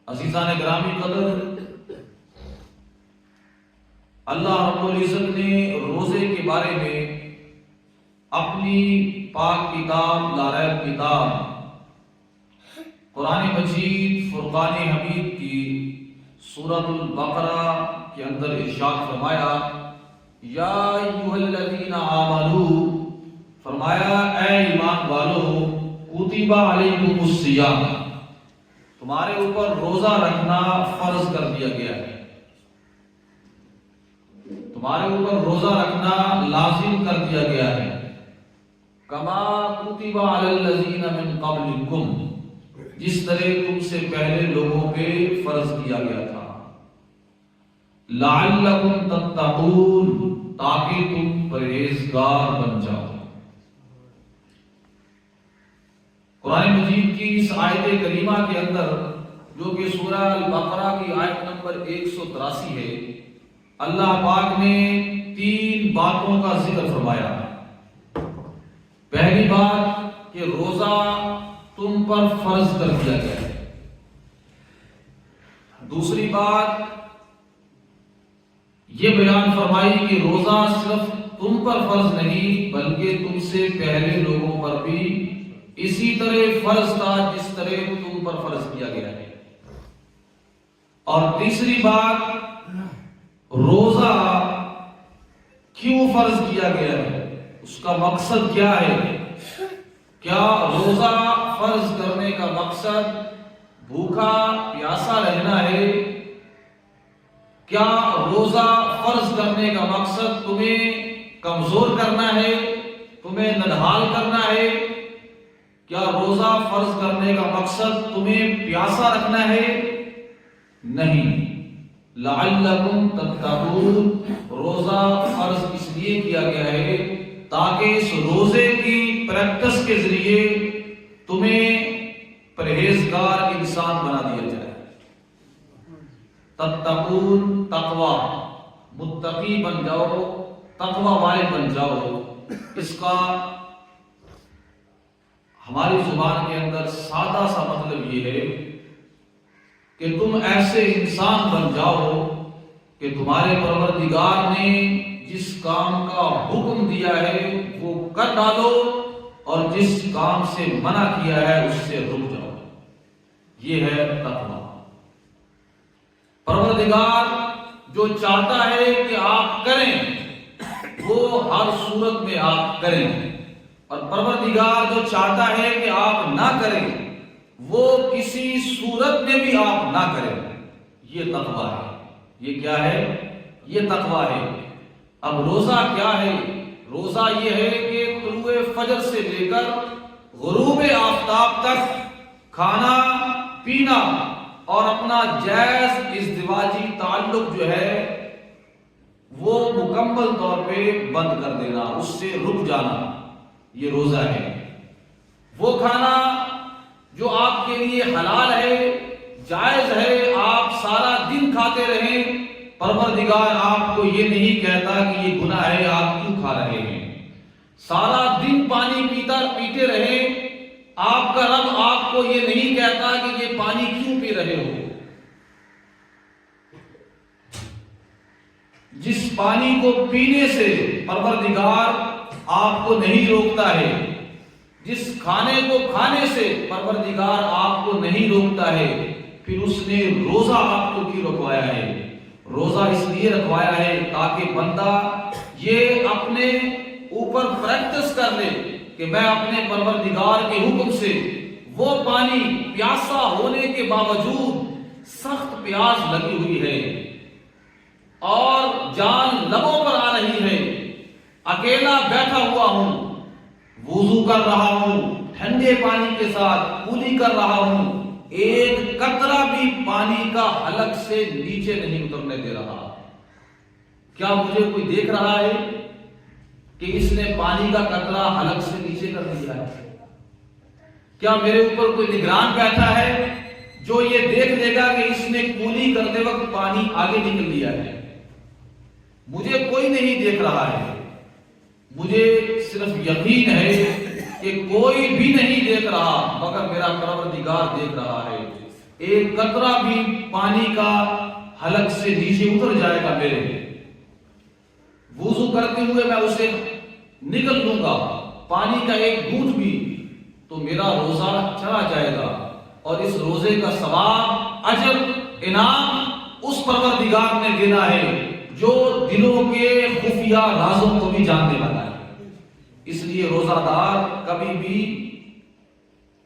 عزیزان گرامی قدر، اللہ رب العزت نے روزے کے بارے میں اپنی پاک کتاب لا ریب کتاب قرآن مجید فرقان حمید کی سورۃ البقرہ کے اندر ارشاد فرمایا، یا ایھا الذین آمنوا، فرمایا اے ایمان والو، کتب علیکم الصیام، تمہارے اوپر روزہ رکھنا فرض کر دیا گیا ہے، تمہارے اوپر روزہ رکھنا لازم کر دیا گیا ہے، کما کتب علی الذین من قبلکم، جس طرح تم سے پہلے لوگوں پہ فرض کیا گیا تھا، لعلکم تتقون، تاکہ تم پرہیزگار بن جاؤ۔ قرآن مجید کی اس آیت کریمہ کے اندر، جو کہ سورہ البقرہ کی آیت نمبر 183 ہے، اللہ پاک نے 3 باتوں کا ذکر فرمایا۔ پہلی بات کہ روزہ تم پر فرض کر دیا گیا ہے۔ دوسری بات یہ بیان فرمائی کہ روزہ صرف تم پر فرض نہیں بلکہ تم سے پہلے لوگوں پر بھی اسی طرح فرض تھا جس طرح تم پر فرض کیا گیا ہے۔ اور تیسری بات، روزہ کیوں فرض کیا گیا ہے، اس کا مقصد کیا ہے؟ کیا روزہ فرض کرنے کا مقصد بھوکا پیاسا رہنا ہے؟ کیا روزہ فرض کرنے کا مقصد تمہیں کمزور کرنا ہے، تمہیں نڈھال کرنا ہے؟ کیا روزہ فرض کرنے کا مقصد تمہیں پیاسا رکھنا ہے؟ نہیں، لعلکم تتقون، روزہ فرض اس لیے کیا گیا ہے تاکہ اس روزے کی پریکٹس کے ذریعے تمہیں پرہیزگار انسان بنا دیا جائے۔ تتقون، تقوی، متقی بن جاؤ، تقوی والے بن جاؤ۔ اس کا ہماری زبان کے اندر سادہ سا مطلب یہ ہے کہ تم ایسے انسان بن جاؤ کہ تمہارے پروردگار نے جس کام کا حکم دیا ہے وہ کر ڈالو، اور جس کام سے منع کیا ہے اس سے رک جاؤ۔ یہ ہے تقوی۔ پروردگار جو چاہتا ہے کہ آپ کریں وہ ہر صورت میں آپ کریں، اور پروردگار جو چاہتا ہے کہ آپ نہ کریں وہ کسی صورت میں بھی آپ نہ کریں۔ یہ تقوی ہے۔ یہ کیا ہے؟ یہ تقوی ہے۔ اب روزہ کیا ہے؟ روزہ یہ ہے کہ طلوع فجر سے لے کر غروب آفتاب تک کھانا پینا اور اپنا جائز ازدواجی تعلق جو ہے وہ مکمل طور پہ بند کر دینا، اس سے رک جانا، یہ روزہ ہے۔ وہ کھانا جو آپ کے لیے حلال ہے، جائز ہے، آپ سارا دن کھاتے رہیں، پروردگار آپ کو یہ نہیں کہتا کہ یہ گناہ ہے، آپ کیوں کھا رہے ہیں۔ سارا دن پانی پیتے رہیں، آپ کا رب آپ کو یہ نہیں کہتا کہ یہ پانی کیوں پی رہے ہو۔ جس پانی کو پینے سے پروردگار آپ کو نہیں روکتا ہے، جس کھانے کو کھانے سے پروردگار آپ کو نہیں روکتا ہے، پھر اس نے روزہ آپ کو کیوں رکھوایا ہے؟ روزہ اس لیے رکھوایا ہے تاکہ بندہ یہ اپنے اوپر پریکٹس کر لے کہ میں اپنے پروردگار کے حکم سے وہ پانی، پیاسا ہونے کے باوجود سخت پیاس لگی ہوئی ہے اور جان لبوں پر آ رہی ہے، اکیلا بیٹھا ہوا ہوں، وضو کر رہا ہوں ٹھنڈے پانی کے ساتھ، کولی کر رہا ہوں، ایک قطرہ بھی پانی کا حلق سے نیچے نہیں اترنے دے رہا۔ کیا مجھے کوئی دیکھ رہا ہے کہ اس نے پانی کا قطرہ حلق سے نیچے کر دیا ہے؟ کیا میرے اوپر کوئی نگران بیٹھا ہے جو یہ دیکھ لے گا کہ اس نے کولی کرتے وقت پانی آگے نکل لیا ہے؟ مجھے کوئی نہیں دیکھ رہا ہے، مجھے صرف یقین ہے کہ کوئی بھی نہیں دیکھ رہا مگر میرا پروردگار دیکھ رہا ہے۔ ایک قطرہ بھی پانی کا حلق سے نیچے اتر جائے گا میرے، وضو کرتے ہوئے میں اسے نگل لوں گا، پانی کا ایک بوند بھی، تو میرا روزہ چلا جائے گا، اور اس روزے کا ثواب، اجر، انعام اس پروردگار نے دینا ہے جو دلوں کے خفیہ رازوں کو بھی جاننے والا ہے۔ اس لیے روزہ دار کبھی بھی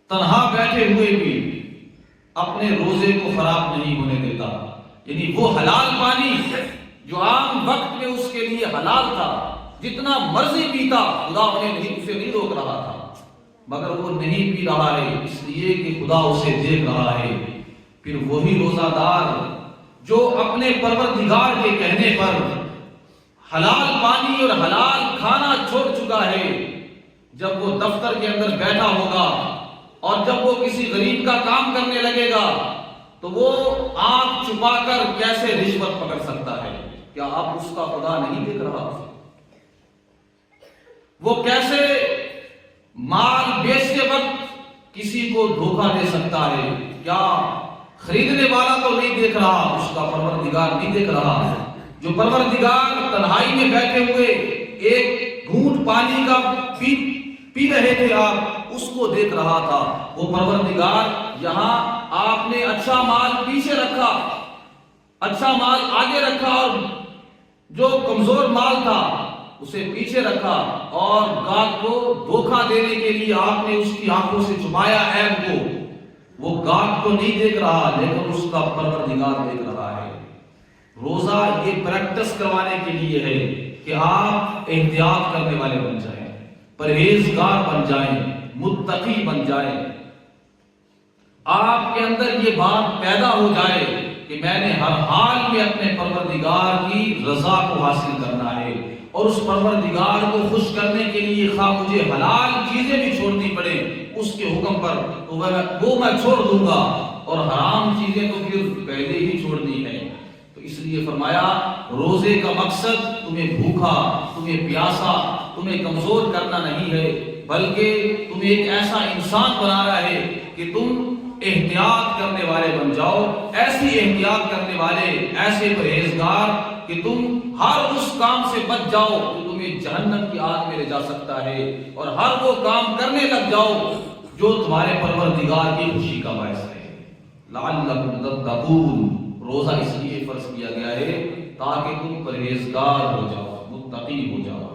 تنہا بیٹھے ہوئے بھی اپنے روزے کو خراب نہیں ہونے دیتا، یعنی وہ حلال پانی جو عام وقت میں اس کے لیے حلال تھا، جتنا مرضی پیتا، خدا اسے نہیں روک رہا تھا، مگر وہ نہیں پی رہا ہے اس لیے کہ خدا اسے دیکھ رہا ہے۔ پھر وہی روزہ دار جو اپنے پروردگار کے کہنے پر حلال پانی اور حلال کھانا چھوڑ چکا ہے، جب وہ دفتر کے اندر بیٹھا ہوگا اور جب وہ کسی غریب کا کام کرنے لگے گا تو وہ آنکھ چھپا کر کیسے رشوت پکڑ سکتا ہے؟ کیا آپ اس کا خدا نہیں دیکھ رہا؟ وہ کیسے مال بیچتے وقت کسی کو دھوکہ دے سکتا ہے؟ کیا خریدنے والا تو نہیں دیکھ رہا، اس کا پروردگار نہیں دیکھ رہا؟ جو پروردگار تنہائی میں بیٹھے ہوئے ایک گھونٹ پانی کا پی رہے تھے، آپ اس کو دیکھ رہا تھا۔ وہ پروردگار یہاں آپ نے اچھا مال پیچھے رکھا، اچھا مال آگے رکھا، اور جو کمزور مال تھا اسے پیچھے رکھا، اور گاہک کو دھوکہ دینے کے لیے آپ نے اس کی آنکھوں سے چھپایا عیب کو۔ وہ گاہک کو نہیں دیکھ رہا لیکن اس کا پروردگار دیکھ رہا ہے۔ روزہ یہ پریکٹس کروانے کے لیے ہے کہ آپ احتیاط کرنے والے بن جائیں، پرہیزگار بن جائیں، متقی بن جائیں، آپ کے اندر یہ بات پیدا ہو جائے کہ میں نے ہر حال میں اپنے پروردگار کی رضا کو حاصل کرنا ہے، اور اس پروردگار کو خوش کرنے کے لیے خواہ مجھے حلال چیزیں بھی چھوڑنی پڑے اس کے حکم پر تو وہ میں چھوڑ دوں گا، اور حرام چیزیں تو پھر پہلے ہی چھوڑنی ہے۔ تو اس لیے فرمایا روزے کا مقصد تمہیں بھوکا، تمہیں پیاسا، تمہیں کمزور کرنا نہیں ہے، بلکہ تمہیں ایک ایسا انسان بنا رہا ہے کہ تم احتیاط کرنے والے بن جاؤ، ایسی احتیاط کرنے والے، ایسے پرہیزگار کہ تم ہر اس کام سے بچ جاؤ جو تمہیں جہنم کی آگ میں لے جا سکتا ہے، اور ہر وہ کام کرنے لگ جاؤ جو تمہارے پروردگار کی خوشی کا باعث ہے۔ لعلکم تتقون، روزہ اس لیے فرض کیا گیا ہے تاکہ تم پرہیزگار ہو جاؤ، متقی ہو جاؤ۔